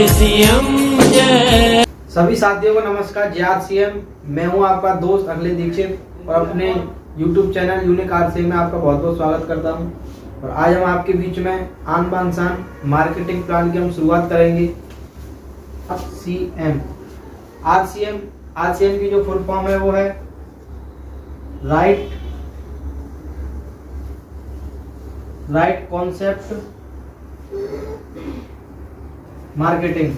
CM जय। सभी साथियों को नमस्कार। जय सीएम। मैं हूं आपका दोस्त अखिलेश दीक्षित और अपने YouTube चैनल यूनिक आरसी में आपका बहुत बहुत स्वागत करता हूं। और आज हम आपके बीच में आन बान शान मार्केटिंग प्लान की हम शुरुआत करेंगे। आरसीएम की जो फुल फॉर्म है वो है right concept marketing.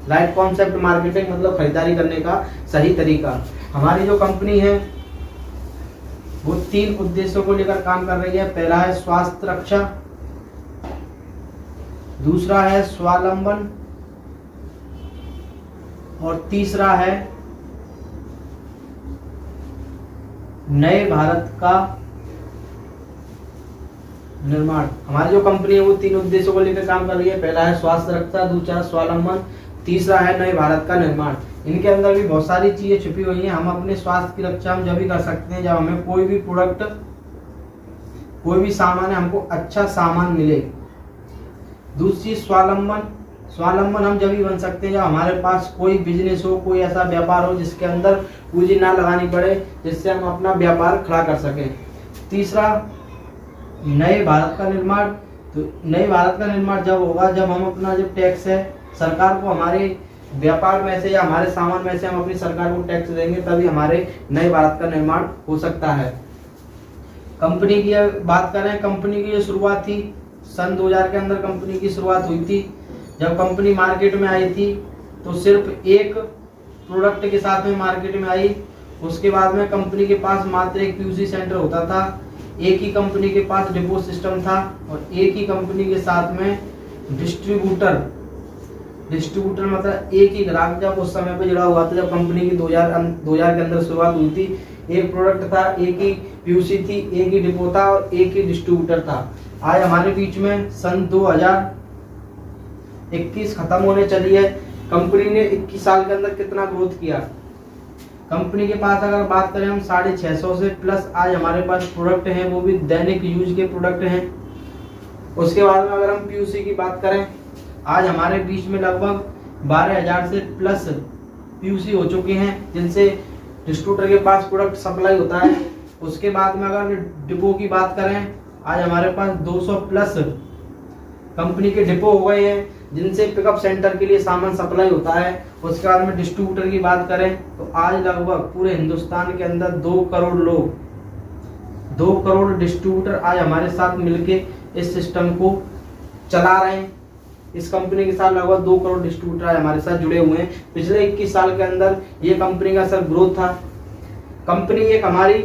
Right concept marketing मतलब खरीदारी करने का सही तरीका। हमारी जो कंपनी है वो 3 उद्देश्यों को लेकर काम कर रही है। पहला है स्वास्थ्य रक्षा, दूसरा है स्वावलंबन और तीसरा है नए भारत का निर्माण। हमारी जो कंपनी है वो 3 उद्देश्यों को लेकर काम कर रही है। पहला है स्वास्थ्य रक्षा, दूसरा स्वावलंबन, तीसरा है नए भारत का निर्माण। इनके अंदर भी बहुत सारी चीजें छुपी हुई हैं। हम अपने स्वास्थ्य की रक्षा हम जब भी कर सकते हैं जब हमें कोई भी प्रोडक्ट, कोई भी सामान है, हमको अच्छा सामान मिले। दूसरी स्वावलंबन हम जब भी बन सकते हैं जब हमारे पास कोई बिजनेस हो, कोई ऐसा व्यापार हो जिसके अंदर पूंजी ना लगानी पड़े, जिससे हम अपना व्यापार खड़ा कर सकें। तीसरा नए भारत का निर्माण। तो नए भारत का निर्माण जब होगा जब हम अपना जो टैक्स है सरकार को, हमारे व्यापार में से या हमारे सामान में से हम अपनी सरकार को टैक्स देंगे, तभी हमारे नए भारत का निर्माण हो सकता है। कंपनी की बात करें, कंपनी की जो शुरुआत थी सन 2000 के अंदर कंपनी की शुरुआत हुई थी। जब कंपनी मार्केट में आई थी तो सिर्फ एक प्रोडक्ट के साथ में मार्केट में आई। उसके बाद में कंपनी के पास मात्र एक पीयूसी सेंटर होता था, एक ही कंपनी के पास डिपो सिस्टम था और एक ही कंपनी के साथ में डिस्ट्रीब्यूटर मतलब एक ही ग्राहक जब उस समय पे जुड़ा हुआ था। जब कंपनी की 2000 के अंदर शुरुआत हुई थी, एक प्रोडक्ट था, एक ही पीयूसी थी, एक ही डिपो था और एक ही डिस्ट्रीब्यूटर था। आज हमारे बीच में सन 2021 खत्म होने चली है। कंपनी ने 21 साल के अंदर कितना ग्रोथ किया। कंपनी के पास अगर बात करें हम 650 से प्लस आज हमारे पास प्रोडक्ट हैं, वो भी दैनिक यूज के प्रोडक्ट हैं। उसके बाद में अगर हम पीयूसी की बात करें, आज हमारे बीच में लगभग 12,000 से प्लस पीयूसी हो चुके हैं जिनसे डिस्ट्रीब्यूटर के पास प्रोडक्ट सप्लाई होता है। उसके बाद में अगर डिपो की बात करें, आज हमारे पास 200 प्लस कंपनी के डिपो हो गए हैं जिनसे पिकअप सेंटर के लिए सामान सप्लाई होता है। उसके बाद में डिस्ट्रीब्यूटर की बात करें तो आज लगभग पूरे हिंदुस्तान के अंदर 2 करोड़ लोग, 2 करोड़ डिस्ट्रीब्यूटर आज हमारे साथ मिलके इस सिस्टम को चला रहे हैं। इस कंपनी के साथ लगभग 2 करोड़ डिस्ट्रीब्यूटर आज हमारे साथ जुड़े हुए हैं। पिछले 21 साल के अंदर ये कंपनी का सर ग्रोथ था। कंपनी एक हमारी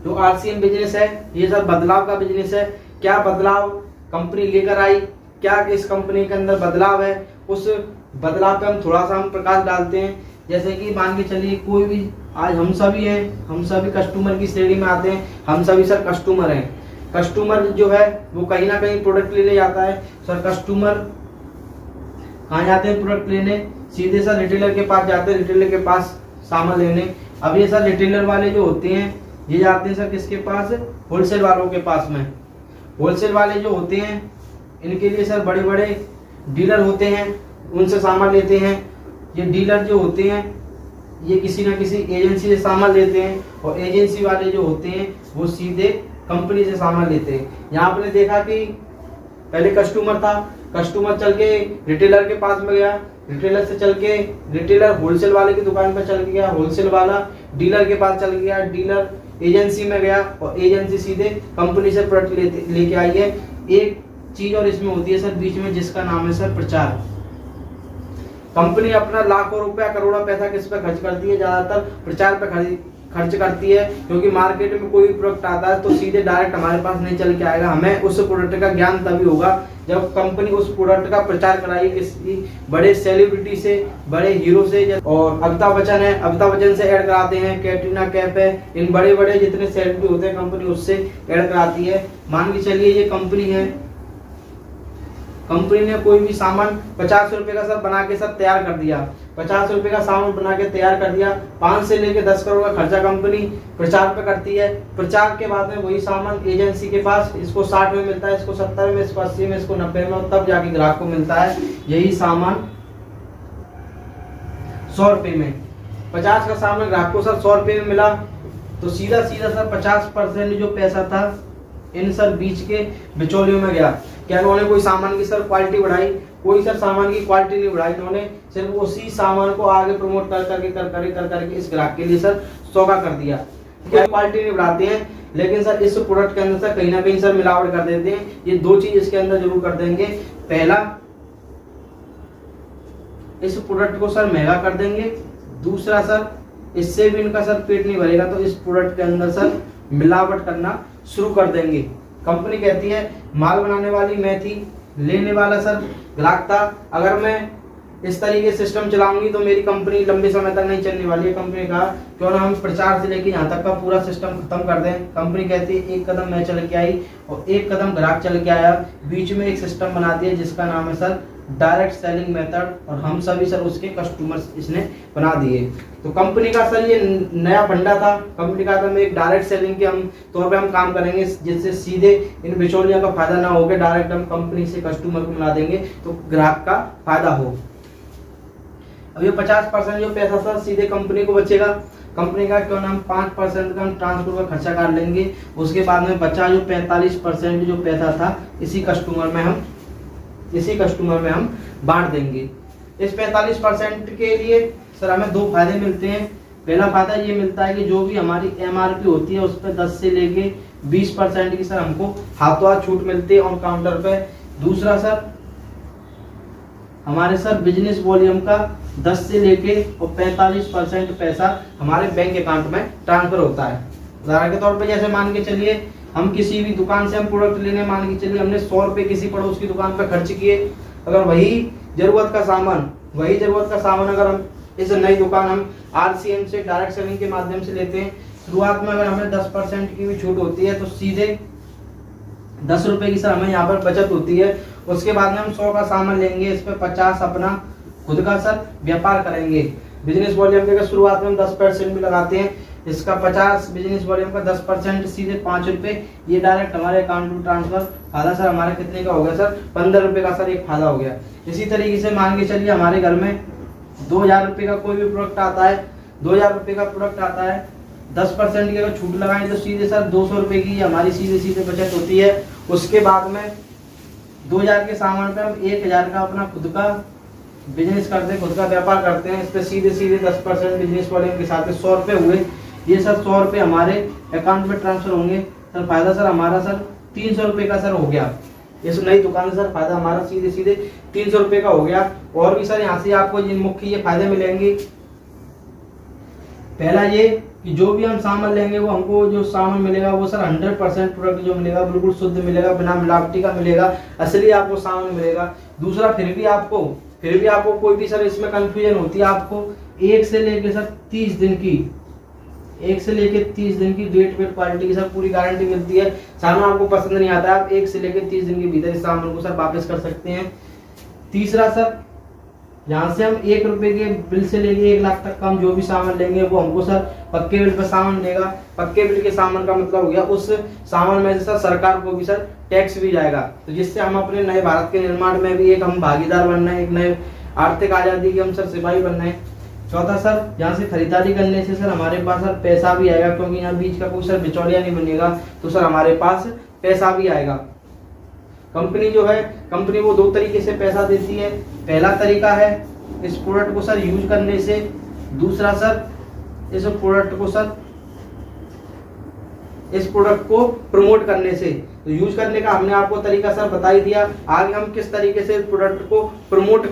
जो आरसीएम बिजनेस है ये सर बदलाव का बिजनेस है। क्या बदलाव कंपनी लेकर आई, क्या इस कंपनी के अंदर बदलाव है, उस बदलाव पे हम थोड़ा सा हम प्रकाश डालते हैं। जैसे कि मान के चलिए कोई भी आज हम सभी कस्टमर की श्रेणी में आते हैं। हम सभी सर कस्टमर हैं। कस्टमर जो है वो कहीं ना कहीं प्रोडक्ट लेने जाता है। सर कस्टमर कहाँ जाते हैं प्रोडक्ट लेने? सीधे सर रिटेलर के पास जाते हैं, रिटेलर के पास सामान लेने। अब ये सर रिटेलर वाले जो होते हैं ये जाते हैं सर किसके पास? होलसेल वालों के पास में। होलसेल वाले जो होते हैं इनके लिए सर बड़े बड़े डीलर होते हैं, उनसे सामान लेते हैं। ये डीलर जो होते हैं ये किसी न किसी एजेंसी से सामान लेते हैं और एजेंसी वाले जो होते हैं वो सीधे कंपनी से सामान लेते हैं। यहाँ आपने देखा कि पहले कस्टमर था, कस्टमर चल के रिटेलर के पास में गया, रिटेलर से चल के रिटेलर होलसेल वाले की दुकान पर चल गया, होलसेल वाला डीलर के पास चल गया, डीलर एजेंसी में गया और एजेंसी सीधे कंपनी से प्रोडक्ट लेके आई है। एक चीज और इसमें होती है सर बीच में जिसका नाम है सर प्रचार। कंपनी अपना लाखों रुपया करोड़ों पैसा किस पे खर्च करती है? ज्यादातर प्रचार पे खर्च करती है, क्योंकि मार्केट में कोई भी प्रोडक्ट आता है तो सीधे डायरेक्ट हमारे पास नहीं चल के आएगा। हमें उस प्रोडक्ट का ज्ञान तभी होगा जब कंपनी उस प्रोडक्ट का प्रचार कराई किसी बड़े सेलिब्रिटी से, बड़े हीरो से। और अमिताभ बच्चन है, अमिताभ बच्चन से ऐड कराते हैं, कैटरीना कैफ है, इन बड़े बड़े जितने सेलिब्रिटी होते हैं कंपनी उससे ऐड कराती है। मान के चलिए ये कंपनी है, कंपनी ने कोई भी सामान 50 रुपए का सर बना के सब तैयार कर दिया, 50 रुपए का सामान बना के तैयार कर दिया। 5 से लेके 10 करोड़ का खर्चा कंपनी प्रचार पे करती है। प्रचार के बाद में वही सामान एजेंसी के पास इसको 60 में मिलता है, इसको 70 में, इसको 80 में, इसको 90 में, और तब जाके ग्राहक को मिलता है। यही सामान 100 रुपए में। 50 का सामान ग्राहक को सर 100 रुपए में मिला, तो सीधा सीधा सर 50% जो पैसा था इन सर बीच के बिचौलियों में गया। क्या उन्होंने कोई सामान की सर क्वालिटी बढ़ाई? कोई सर सामान की क्वालिटी नहीं बढ़ाई, उन्होंने सिर्फ उसी सामान को आगे प्रमोट कर करके इस ग्राहक के लिए सर सौगा कर दिया। क्या क्वालिटी नहीं बढ़ाते हैं, लेकिन सर इस प्रोडक्ट के अंदर सर कहीं ना कहीं सर मिलावट कर देते हैं। ये दो चीज इसके अंदर जरूर कर देंगे। पहला, इस प्रोडक्ट को सर महंगा कर देंगे। दूसरा सर, इससे भी इनका सर पेट नहीं भरेगा, तो इस प्रोडक्ट के अंदर सर मिलावट करना शुरू कर देंगे। कंपनी कहती है माल बनाने वाली मैं थी, लेने वाला सर ग्राहक था। अगर मैं इस तरीके से सिस्टम चलाऊंगी तो मेरी कंपनी लंबे समय तक नहीं चलने वाली है। कंपनी ने कहा क्यों ना हम प्रचार से लेके यहाँ तक का पूरा सिस्टम खत्म कर दें। कंपनी कहती है एक कदम मैं चल के आई और एक कदम ग्राहक चल के आया, बीच में एक सिस्टम बना दिया जिसका नाम है सर डायरेक्ट सेलिंग मेथड, और हम सभी सर उसके कस्टमर्स इसने बना दिए। तो कंपनी का सर ये नया फंडा था। कंपनी का था एक डायरेक्ट सेलिंग के हम तौर पे हम काम करेंगे, जिससे सीधे इन बिचौलियों का फायदा ना होकर डायरेक्ट हम कंपनी से कस्टमर को मिला देंगे तो ग्राहक का फायदा हो। अब ये 50% जो पैसा सर सीधे कंपनी को बचेगा। कंपनी का क्यों ना हम 5% का हम ट्रांसपोर्ट का खर्चा काट लेंगे। उसके बाद में बचा जो 45% जो पैसा था इसी कस्टमर में हम बांट देंगे। इस 45% के लिए सर हमें दो फायदे मिलते हैं। पहला फायदा ये मिलता है कि जो भी हमारी MRP होती है उस पर 10 से लेके 20% की सर हमको हाथों हाथ छूट मिलती है ऑन काउंटर पे। दूसरा सर, हमारे सर बिजनेस वॉल्यूम का 10 से लेके और 45% पैसा हमारे बैंक अकाउंट में ट्रांसफर होता है। उदाहरण के तौर पे जैसे मान के चलिए हम किसी भी दुकान से हम प्रोडक्ट लेने, मान के चलिए हमने 100 रुपए किसी पड़ोस की दुकान पर खर्च किए। अगर वही जरूरत का सामान अगर हम इस नई दुकान हम RCM से डायरेक्ट सेलिंग के माध्यम से लेते हैं, शुरुआत में अगर हमें 10% की भी छूट होती है तो सीधे 10 रुपए की सर हमें यहाँ पर बचत होती है। उसके बाद में हम 100 का सामान लेंगे, इस पे 50 अपना खुद का सर व्यापार करेंगे। बिजनेस वॉल्यूम के शुरुआत में हम 10% भी लगाते हैं, इसका 50 बिजनेस वॉल्यूम का 10% सीधे 5 रुपए ये डायरेक्ट हमारे अकाउंट में ट्रांसफर। फायदा सर हमारा कितने का हो गया सर? 15 रुपए का सर एक फायदा हो गया। इसी तरीके से मान के चलिए हमारे घर में 2000 रुपए का कोई भी प्रोडक्ट आता है, 2000 रुपए का प्रोडक्ट आता है, 10% की अगर छूट लगाएं तो सीधे सर 200 रुपए की हमारी सीधे बचत होती है। उसके बाद में 2000 के सामान पे हम 1000 का अपना खुद का बिजनेस करते हैं, खुद का व्यापार करते हैं। इस पे सीधे 10% बिजनेस वॉल्यूम के साथ 100 रुपए हुए। ये सर 100 रुपए हमारे अकाउंट में ट्रांसफर होंगे। सर फायदा सर हमारा सर 300 रुपए का सर हो गया। इस नई दुकान से सर फायदा हमारा सीधे 300 रुपए का हो गया। और भी सर यहाँ से आपको मुख्य ये फायदे मिलेंगे। पहला ये कि जो भी हम सामान लेंगे वो हमको जो सामान मिलेगा वो सर 100% प्रोडक्ट जो मिलेगा बिल्कुल शुद्ध मिलेगा, बिना मिलावटी का मिलेगा, असली आपको सामान मिलेगा। दूसरा, फिर भी आपको कोई भी सर इसमें कंफ्यूजन होती है, आपको 1 से लेके सर 30 दिन की डेट वेट क्वालिटी की सर पूरी गारंटी मिलती है। सामान आपको पसंद नहीं आता है, आप 1 से लेके 30 दिन के भीतर इस सामान को सर वापस कर सकते हैं। तीसरा सर, यहाँ से हम 1 रुपए के बिल से लेके 1 लाख तक का हम जो भी सामान लेंगे वो हमको सर पक्के बिल पर सामान मिलेगा। पक्के बिल के सामान का मतलब हो गया उस सामान में से सर सरकार को भी सर टैक्स भी जाएगा, तो जिससे हम अपने नए भारत के निर्माण में भी एक हम भागीदार बनना है, एक नए आर्थिक आजादी के हम सर सिपाही बनना है। चौथा सर, यहाँ से खरीदारी करने से सर हमारे पास सर पैसा भी आएगा, क्योंकि यहाँ बीच का कोई सर बिचौलिया नहीं बनेगा, तो सर हमारे पास पैसा भी आएगा। कंपनी वो 2 तरीके से पैसा देती है। पहला तरीका है इस प्रोडक्ट को सर यूज करने से। दूसरा सर, इस प्रोडक्ट को प्रमोट करने से। तो यूज करने का हमने आपको तरीका सर बता ही दिया। आगे हम किस तरीके से इस प्रोडक्ट को प्रमोट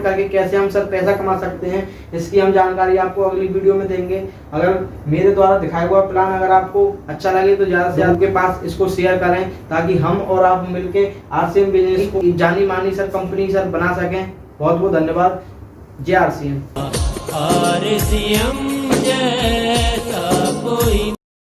करके कैसे हम सर पैसा कमा सकते हैं, इसकी हम जानकारी आपको अगली वीडियो में देंगे। अगर मेरे द्वारा दिखाया हुआ प्लान अगर आपको अच्छा लगे तो ज़्यादा से ज़्यादा आपके पास इसको शेयर करें, ताकि हम और आप मिलके RCM बिजनेस को जानी मानी सर कंपनी सर बना सकें। बहुत बहुत धन्यवाद। जय RCM। RCM जैसा कोई